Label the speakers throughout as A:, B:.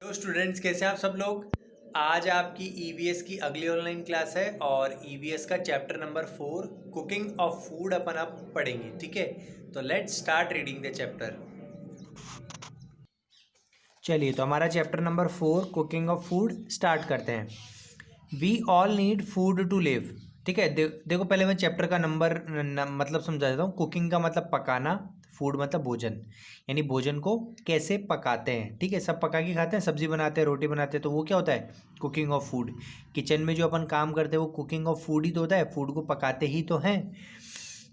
A: तो स्टूडेंट्स कैसे हैं आप सब लोग। आज आपकी ईवीएस की अगली ऑनलाइन क्लास है और ईवीएस का chapter number 4 cooking of food अपन आप पढ़ेंगे। ठीक है, तो let's start reading the chapter. चलिए, तो हमारा chapter number 4 cooking of food start करते हैं। We all need food to live. ठीक है, देखो पहले मैं चैप्टर का मतलब समझा देता हूँ। कुकिंग का मतलब पकाना, फूड मतलब भोजन, यानी भोजन को कैसे पकाते हैं। ठीक है, सब पका के खाते हैं, सब्जी बनाते हैं, रोटी बनाते हैं, तो वो क्या होता है? Cooking of food. किचन में जो अपन काम करते हैं वो कुकिंग ऑफ फूड ही तो होता है, फूड को पकाते ही तो हैं।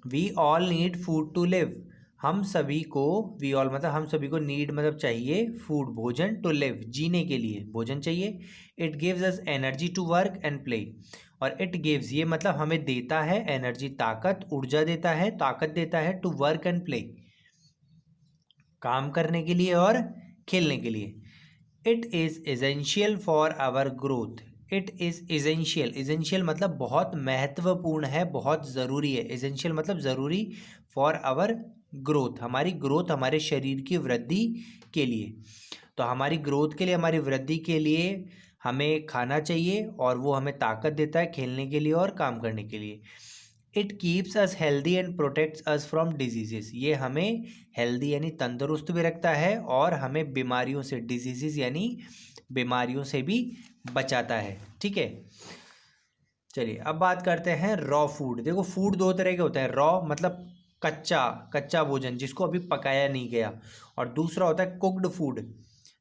A: We all need food to live. हम सभी को, वी ऑल मतलब हम सभी को, नीड मतलब चाहिए, फूड भोजन, टू लिव जीने के लिए भोजन चाहिए। It gives us energy to work and play. और इट गिव्स ये मतलब हमें देता है एनर्जी, ताकत, ऊर्जा देता है, ताकत देता है, टू वर्क एंड प्ले, काम करने के लिए और खेलने के लिए। It is essential for our growth. It is essential, essential मतलब बहुत महत्वपूर्ण है, बहुत ज़रूरी है। एसेंशियल मतलब ज़रूरी, फॉर आवर ग्रोथ, हमारी ग्रोथ, हमारे शरीर की वृद्धि के लिए। तो हमारी ग्रोथ के लिए, हमारी वृद्धि के लिए हमें खाना चाहिए और वो हमें ताकत देता है खेलने के लिए और काम करने के लिए। It keeps us healthy and protects us from diseases. ये हमें हेल्दी यानी तंदुरुस्त भी रखता है और हमें बीमारियों से, डिजीजेस यानी बीमारियों से भी बचाता है। ठीक है, चलिए अब बात करते हैं रॉ फूड। देखो, फूड दो तरह के होते हैं। रॉ मतलब कच्चा, कच्चा भोजन जिसको अभी पकाया नहीं गया, और दूसरा होता है कुक्ड फूड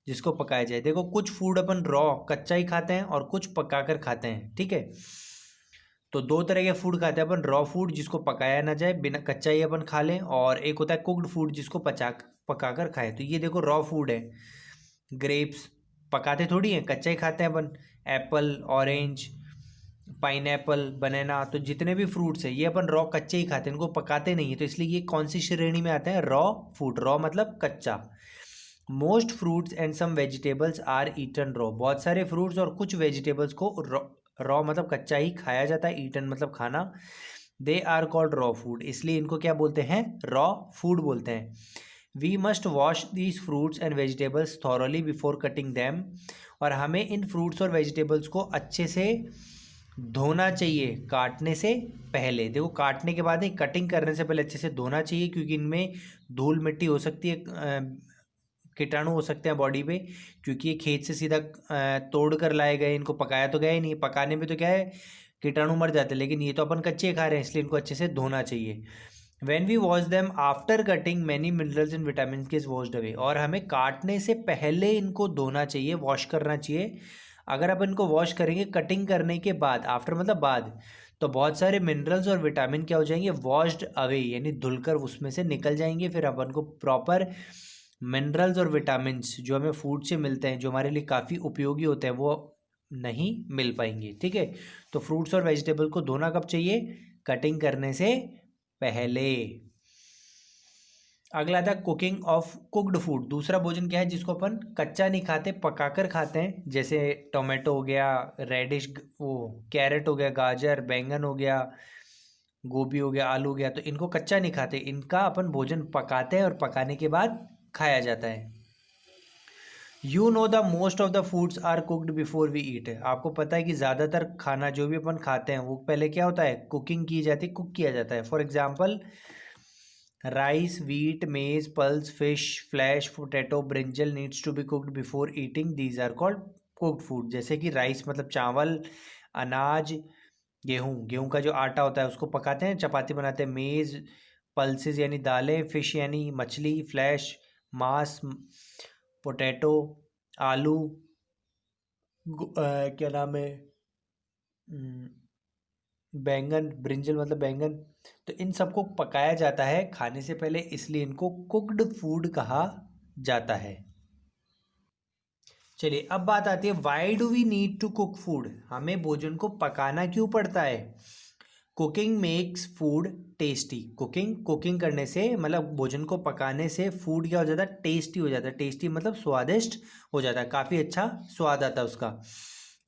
A: जिसको पकाया जाए। देखो, कुछ फूड अपन रॉ कच्चा ही खाते हैं और कुछ पकाकर खाते हैं। ठीक है, तो दो तरह के फूड खाते हैं अपन। रॉ फूड जिसको पकाया ना जाए, बिना कच्चा ही अपन खा लें, और एक होता है कुक्ड फूड जिसको पकाकर खाए। तो ये देखो रॉ फूड है। ग्रेप्स पकाते थोड़ी हैं, कच्चा ही खाते हैं अपन। एप्पल, ऑरेंज, पाइनएप्पल, बनाना, तो जितने भी फ्रूट्स हैं ये अपन रॉ कच्चे ही खाते हैं, इनको पकाते नहीं है। तो इसलिए ये कौन सी श्रेणी में आते हैं? Raw food. रॉ मतलब कच्चा। Most fruits and some vegetables are eaten raw. बहुत सारे फ्रूट्स और कुछ वेजिटेबल्स को रॉ मतलब कच्चा ही खाया जाता है। ईटन मतलब खाना। They are called raw food, इसलिए इनको क्या बोलते हैं? रॉ फूड बोलते हैं। We must wash these fruits and vegetables thoroughly before cutting them. और हमें इन फ्रूट्स और वेजिटेबल्स को अच्छे से धोना चाहिए काटने से पहले। देखो, काटने के बाद नहीं, कटिंग करने से पहले अच्छे से धोना चाहिए, क्योंकि इनमें धूल मिट्टी हो सकती है, कीटाणु हो सकते हैं बॉडी पे, क्योंकि ये खेत से सीधा तोड़ कर लाए गए, इनको पकाया तो गया ही नहीं। पकाने में तो क्या है, कीटाणु मर जाते हैं, लेकिन ये तो अपन कच्चे खा रहे हैं, इसलिए इनको अच्छे से धोना चाहिए। When we wash them after cutting many minerals and vitamin get washed away. और हमें काटने से पहले इनको धोना चाहिए, वॉश करना चाहिए। अगर अपन इनको वॉश करेंगे कटिंग करने के बाद, आफ्टर मतलब बाद, तो बहुत सारे मिनरल्स और विटामिन क्या हो जाएंगे? वॉश्ड अवे, यानी धुलकर उसमें से निकल जाएंगे। फिर अपन को प्रॉपर मिनरल्स और विटामिन्स जो हमें फूड से मिलते हैं, जो हमारे लिए काफ़ी उपयोगी होते हैं, वो नहीं मिल पाएंगे। ठीक है, तो फ्रूट्स और वेजिटेबल को धोना कब चाहिए? कटिंग करने से पहले। अगला था कुकिंग ऑफ कुक्ड फूड। दूसरा भोजन क्या है जिसको अपन कच्चा नहीं खाते, पकाकर खाते हैं। जैसे टोमेटो हो गया, रेडिश, वो कैरेट हो गया, गाजर, बैंगन हो गया, गोभी हो गया, आलू हो गया, तो इनको कच्चा नहीं खाते, इनका अपन भोजन पकाते हैं और पकाने के बाद खाया जाता है। You know the most of the foods are cooked before we eat. आपको पता है कि ज़्यादातर खाना जो भी अपन खाते हैं वो पहले क्या होता है? कुकिंग की जाती है, कुक किया जाता है। For example, rice, wheat, maize, pulse, fish, flesh, potato, brinjal needs to be cooked before eating, these are called cooked food. जैसे कि राइस मतलब चावल, अनाज, गेहूँ, गेहूँ का जो आटा होता है उसको पकाते हैं, चपाती बनाते हैं। मेज, पल्सेस यानी दालें, फिश यानी मछली, फ्लैश मांस, पोटैटो आलू, क्या नाम है, हम्म, बैंगन, ब्रिंजल मतलब बैंगन। तो इन सबको पकाया जाता है खाने से पहले, इसलिए इनको कुक्ड फूड कहा जाता है। चलिए अब बात आती है, why do we need to cook food. हमें भोजन को पकाना क्यों पड़ता है? Cooking makes food tasty. Cooking करने से मतलब भोजन को पकाने से फूड क्या हो जाता है? टेस्टी हो जाता है। टेस्टी मतलब स्वादिष्ट हो जाता है, काफ़ी अच्छा स्वाद आता है उसका।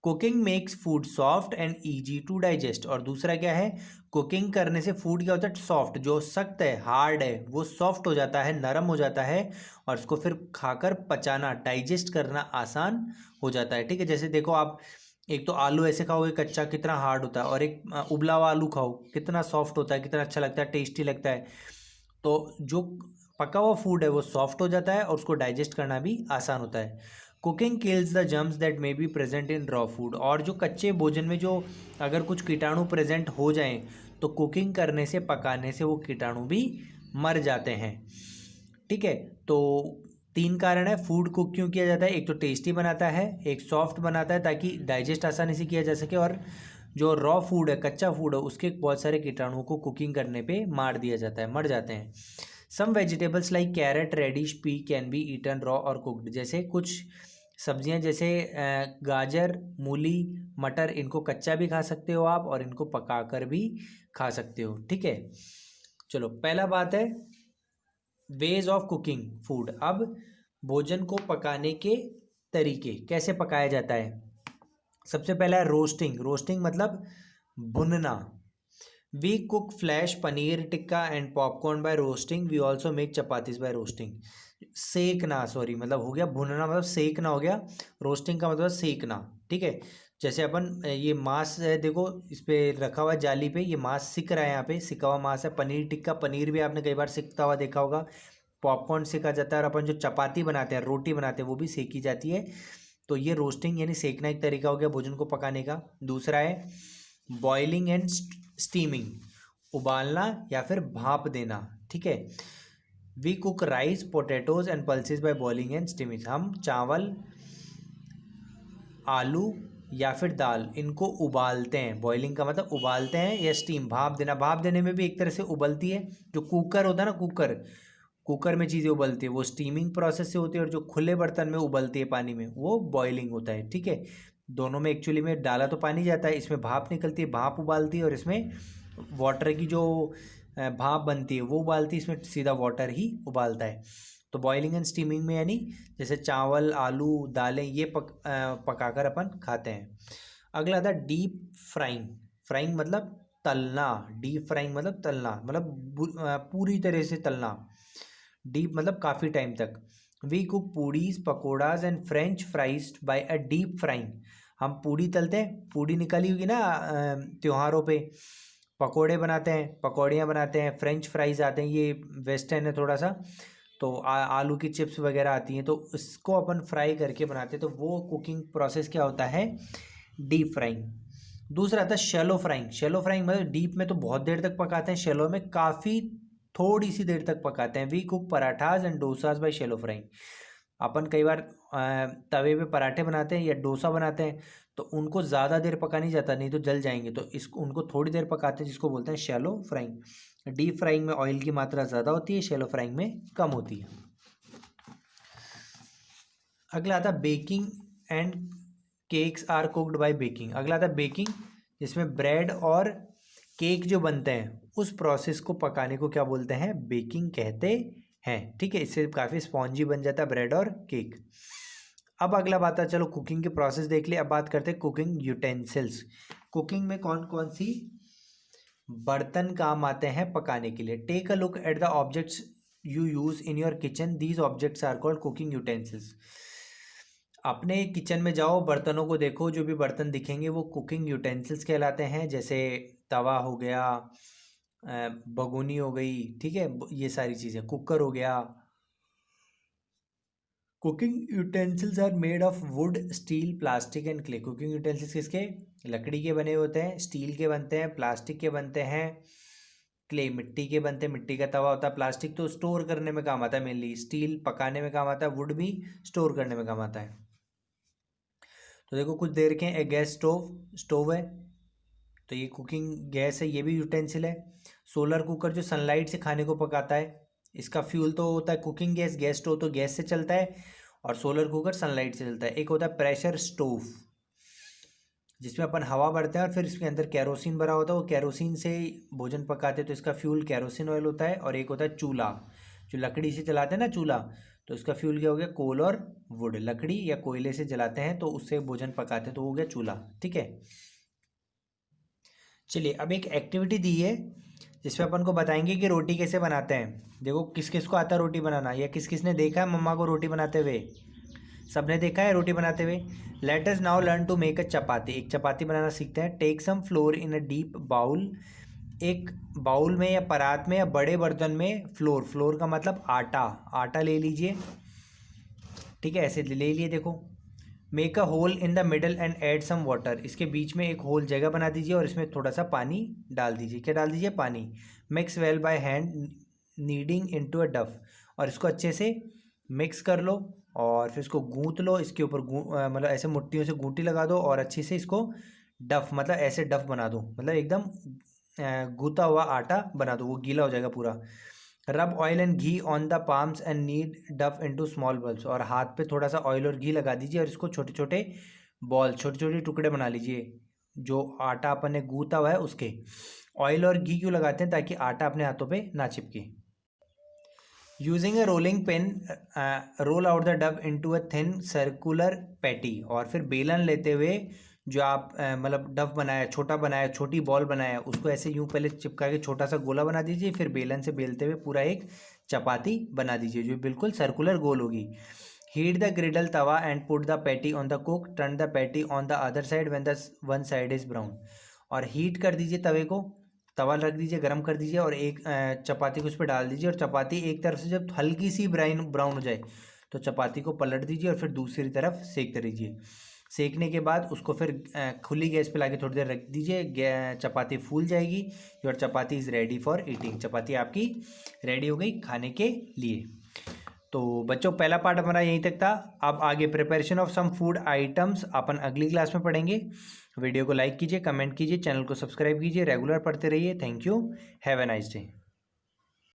A: Cooking makes food soft and easy to digest. और दूसरा क्या है, कुकिंग करने से फूड क्या होता है, सॉफ्ट, जो सख्त है, हार्ड है, वो सॉफ्ट हो जाता है, नरम हो जाता है, और इसको फिर खाकर पचाना, डाइजेस्ट करना आसान हो जाता है। ठीक है, जैसे देखो आप एक तो आलू ऐसे खाओगे कच्चा, कितना हार्ड होता है, और एक उबला हुआ आलू खाओ, कितना सॉफ्ट होता है, कितना अच्छा लगता है, टेस्टी लगता है। तो जो पका हुआ फूड है वो सॉफ्ट हो जाता है और उसको डाइजेस्ट करना भी आसान होता है। Cooking kills the germs that may be present in raw food. और जो कच्चे भोजन में जो अगर कुछ कीटाणु प्रेजेंट हो जाएं तो कुकिंग करने से, पकाने से वो कीटाणु भी मर जाते हैं। ठीक है, तो 3 कारण है फूड कुक क्यों किया जाता है। एक तो टेस्टी बनाता है, एक सॉफ्ट बनाता है ताकि डाइजेस्ट आसानी से किया जा सके, और जो रॉ फूड है, कच्चा फूड है, उसके बहुत सारे कीटाणुओं को कुकिंग करने पे मार दिया जाता है, मर जाते हैं। Some vegetables like carrot, radish, pea can be eaten raw और कुक्ड। जैसे कुछ सब्जियां जैसे गाजर, मूली, मटर, इनको कच्चा भी खा सकते हो आप, और इनको पकाकर भी खा सकते हो। ठीक है, चलो पहला बात है वेज ऑफ कुकिंग फूड। अब भोजन को पकाने के तरीके, कैसे पकाया जाता है। सबसे पहला है रोस्टिंग। रोस्टिंग मतलब भुनना। We cook flesh, paneer tikka and popcorn by roasting. We also make chapatis by roasting. सेकना, सॉरी, मतलब हो गया भुनना, मतलब सेकना हो गया। रोस्टिंग का मतलब सेकना। ठीक है, जैसे अपन ये मांस है, देखो इस पे रखा हुआ है जाली पे, ये मांस सिक रहा है, यहाँ पे सिका हुआ मांस है। पनीर टिक्का, पनीर भी आपने कई बार सिकता हुआ देखा होगा। पॉपकॉर्न सेका जाता है, और अपन जो चपाती बनाते हैं, रोटी बनाते हैं, वो भी सेकी जाती है। तो ये रोस्टिंग यानी सेकना एक तरीका हो गया भोजन को पकाने का। दूसरा है बॉइलिंग एंड स्टीमिंग, उबालना या फिर भाप देना। ठीक है, we cook rice, potatoes and pulses by boiling and steaming. हम चावल, आलू या फिर दाल, इनको उबालते हैं। बॉइलिंग का मतलब उबालते हैं, या स्टीम, भाप देना। भाप देने में भी एक तरह से उबलती है। जो कुकर होता है ना, कुकर, कुकर में चीज़ें उबलती है, वो स्टीमिंग प्रोसेस से होती है, और जो खुले बर्तन में उबलती है पानी में, वो बॉइलिंग होता है। ठीक है, दोनों में एक्चुअली में डाला तो पानी जाता है, इसमें भाप निकलती है, भाप उबालती है, और इसमें वाटर की जो भाप बनती है वो उबालती है, इसमें सीधा वाटर ही उबालता है। तो बॉइलिंग एंड स्टीमिंग में यानी जैसे चावल, आलू, दालें, ये पकाकर अपन खाते हैं। अगला था डीप फ्राइंग। फ्राइंग मतलब तलना, डीप फ्राइंग मतलब तलना, मतलब पूरी तरह से तलना। डीप मतलब काफ़ी टाइम तक। We cook puris, pakoras and French fries by a deep frying. हम पूड़ी तलते हैं, पूड़ी निकली होगी ना त्योहारों पे, पकोड़े बनाते हैं, पकौड़ियाँ बनाते हैं, फ्रेंच फ्राइज आते हैं, ये वेस्टर्न है थोड़ा सा। तो आलू की चिप्स वगैरह आती हैं, तो इसको अपन फ्राई करके बनाते हैं। तो वो कुकिंग प्रोसेस क्या होता है, डीप फ्राइंग। दूसरा आता है शैलो फ्राइंग। शैलो फ्राइंग मतलब डीप में तो बहुत देर तक पकाते हैं, शैलो में काफ़ी थोड़ी सी देर तक पकाते हैं। We cook parathas and dosas by shallow frying. अपन कई बार तवे पे पराठे बनाते हैं या डोसा बनाते हैं, तो उनको ज़्यादा देर पका नहीं जाता, नहीं तो जल जाएंगे, तो इसको उनको थोड़ी देर पकाते हैं, जिसको बोलते हैं शैलो फ्राइंग। डीप फ्राइंग में ऑयल की मात्रा ज़्यादा होती है, शैलो फ्राइंग में कम होती है। अगला आता है baking and cakes are cooked by baking. अगला आता है बेकिंग, जिसमें ब्रेड और केक जो बनते हैं, उस प्रोसेस को पकाने को क्या बोलते हैं, बेकिंग कहते हैं। ठीक है, इससे काफ़ी स्पॉन्जी बन जाता है ब्रेड और केक। अब अगला बात है, चलो कुकिंग के प्रोसेस देख लिया, अब बात करते हैं कुकिंग यूटेंसिल्स। कुकिंग में कौन कौन सी बर्तन काम आते हैं पकाने के लिए। Take a look at the objects you use in your kitchen, these objects are called cooking utensils. अपने किचन में जाओ, बर्तनों को देखो, जो भी बर्तन दिखेंगे वो कुकिंग यूटेंसिल्स कहलाते हैं। जैसे तवा हो गया, भगोनी हो गई, ठीक है, ये सारी चीज़ें, कुकर हो गया। Cooking utensils are made of wood, steel, plastic and clay. Cooking utensils किसके, लकड़ी के बने होते हैं, स्टील के बनते हैं, प्लास्टिक के बनते हैं, क्ले मिट्टी के बनते हैं, मिट्टी का तवा होता है। प्लास्टिक तो स्टोर करने में काम आता है मेनली, स्टील पकाने में काम आता है, वुड भी स्टोर करने में काम आता है। तो देखो कुछ देर के एक गैस स्टोव है, तो ये कुकिंग गैस है, ये भी यूटेंसिल है। सोलर कुकर जो सनलाइट से खाने को पकाता है, इसका फ्यूल तो होता है कुकिंग गैस। गैस स्टोव तो गैस से चलता है, और सोलर कुकर सनलाइट से चलता है। एक होता है प्रेशर स्टोव, जिसमें अपन हवा भरते हैं और फिर इसके अंदर कैरोसिन भरा होता है, वो कैरोसिन से भोजन पकाते हैं, तो इसका फ्यूल कैरोसिन ऑयल होता है। और एक होता है चूल्हा, जो लकड़ी से चलाते हैं ना चूल्हा, तो इसका फ्यूल क्या हो गया, कोल और वुड, लकड़ी या कोयले से जलाते हैं तो उससे भोजन पकाते हैं, तो हो गया चूल्हा। ठीक है, चलिए अब एक एक्टिविटी दी है जिसमें अपन को बताएंगे कि रोटी कैसे बनाते हैं। देखो किस किस को आता है रोटी बनाना, या किस किस ने देखा है मम्मा को रोटी बनाते हुए, सबने देखा है रोटी बनाते हुए। Let us now learn to make a chapati, एक चपाती बनाना सीखते हैं। Take some flour in a deep bowl, एक बाउल में या परात में या बड़े बर्तन में फ्लोर, फ्लोर का मतलब आटा, आटा ले लीजिए। ठीक है, ऐसे ले लिए। देखो, make a hole in the middle and add some water, इसके बीच में एक होल जगह बना दीजिए और इसमें थोड़ा सा पानी डाल दीजिए। क्या डाल दीजिए, पानी। Mix well by hand kneading into a dough, और इसको अच्छे से मिक्स कर लो और फिर इसको गूंथ लो। इसके ऊपर मतलब ऐसे मुट्ठियों से गूंटी लगा दो और अच्छे से इसको डफ, मतलब ऐसे डफ बना दो, मतलब एकदम गूंथा हुआ आटा बना दो, वो गीला हो जाएगा पूरा। रब oil and ghee on the palms and need डफ इनटू स्मॉल बॉल्स, और हाथ पे थोड़ा सा ऑयल और घी लगा दीजिए और इसको छोटे छोटे बॉल, छोटे छोटे टुकड़े बना लीजिए जो आटा अपन ने गूंथा हुआ है उसके। ऑयल और घी क्यों लगाते हैं, ताकि आटा अपने हाथों पे ना चिपके। Using a rolling pin roll out the dough into a thin circular patty, और फिर बेलन लेते हुए जो आप मतलब डफ बनाया, छोटा बनाया, छोटी बॉल बनाया, उसको ऐसे यूं पहले चिपका के छोटा सा गोला बना दीजिए, फिर बेलन से बेलते हुए पूरा एक चपाती बना दीजिए जो बिल्कुल सर्कुलर गोल होगी। Heat the griddle tawa and put the patty on the cook, turn the patty on the other side when the one side is brown, और हीट कर दीजिए तवे को, तवा रख दीजिए, गर्म कर दीजिए और एक चपाती को उस पर डाल दीजिए, और चपाती एक तरफ से जब हल्की सी ब्राउन ब्राउन हो जाए तो चपाती को पलट दीजिए और फिर दूसरी तरफ सेकते रहिए। सेकने के बाद उसको फिर खुली गैस पे लाके थोड़ी देर रख दीजिए, चपाती फूल जाएगी। Your chapati is ready for eating, चपाती आपकी रेडी हो गई खाने के लिए। तो बच्चों पहला पार्ट हमारा यहीं तक था। अब आगे preparation of some food items अपन अगली क्लास में पढ़ेंगे। वीडियो को लाइक कीजिए, कमेंट कीजिए, चैनल को सब्सक्राइब कीजिए, रेगुलर पढ़ते रहिए। Thank you, have a nice day.